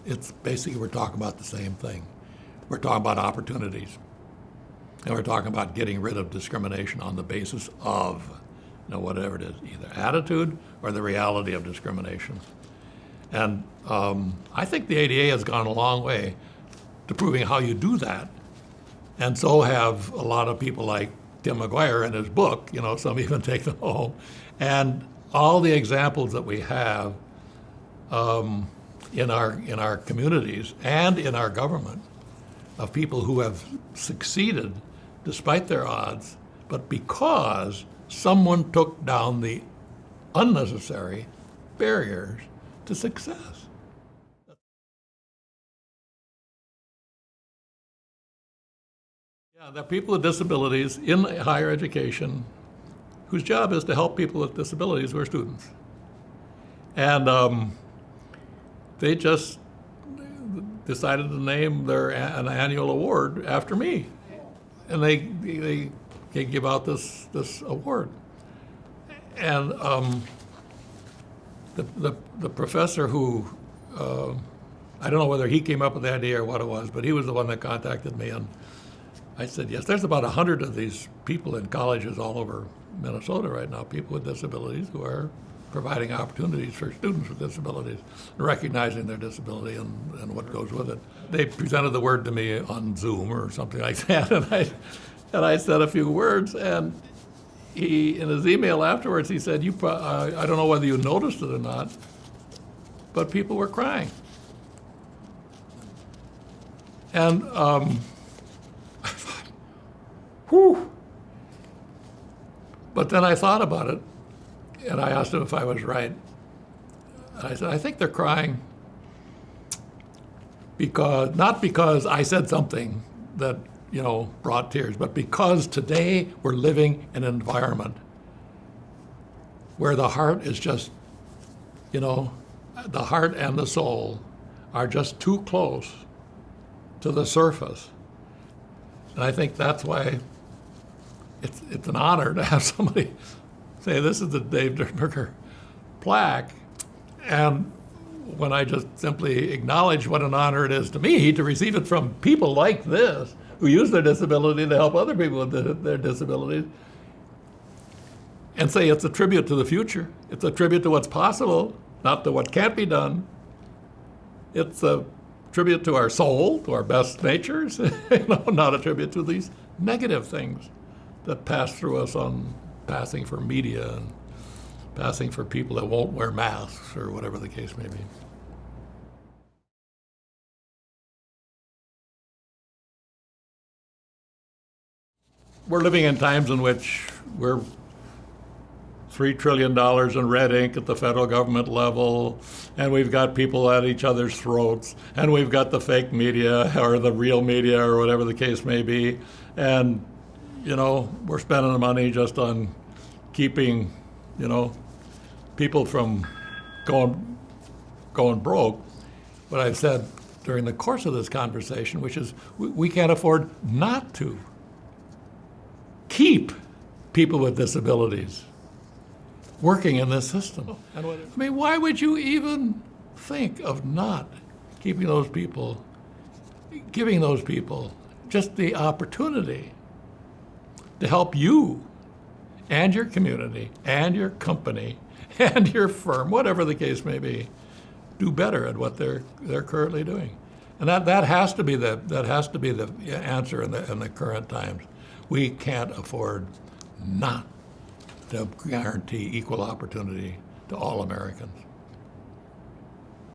it's basically we're talking about the same thing. We're talking about opportunities. And we're talking about getting rid of discrimination on the basis of, whatever it is, either attitude or the reality of discrimination. And I think the ADA has gone a long way to proving how you do that. And so have a lot of people like Tim McGuire in his book, some even take them home. And all the examples that we have in our communities and in our government of people who have succeeded despite their odds, but because someone took down the unnecessary barriers to success. Yeah, there are people with disabilities in higher education whose job is to help people with disabilities who are students. And they just decided to name an annual award after me. And they give out this award. And the professor who, I don't know whether he came up with the idea or what it was, but he was the one that contacted me. And I said, yes, there's about 100 of these people in colleges all over Minnesota right now, people with disabilities who are providing opportunities for students with disabilities, recognizing their disability and what goes with it. They presented the word to me on Zoom or something like that, and I said a few words, and he, in his email afterwards, he said, I don't know whether you noticed it or not, but people were crying. And I thought, whew. But then I thought about it, and I asked him if I was right. And I said, I think they're crying not because I said something that, brought tears, but because today we're living in an environment where the heart is just, the heart and the soul are just too close to the surface. And I think that's why it's an honor to have somebody say, this is the Dave Durenberger plaque. And when I just simply acknowledge what an honor it is to me to receive it from people like this, who use their disability to help other people with their disabilities, and say it's a tribute to the future, it's a tribute to what's possible, not to what can't be done. It's a tribute to our soul, to our best natures, not a tribute to these negative things that pass through us on passing for media and passing for people that won't wear masks or whatever the case may be. We're living in times in which we're $3 trillion in red ink at the federal government level, and we've got people at each other's throats, and we've got the fake media or the real media or whatever the case may be, and we're spending the money just on keeping, people from going broke. What I've said during the course of this conversation, which is we can't afford not to keep people with disabilities working in this system. I mean, why would you even think of not keeping those people, giving those people just the opportunity to help you and your community and your company and your firm, whatever the case may be, do better at what they're currently doing? And that has to be the answer in the current times. We can't afford not to guarantee equal opportunity to all Americans.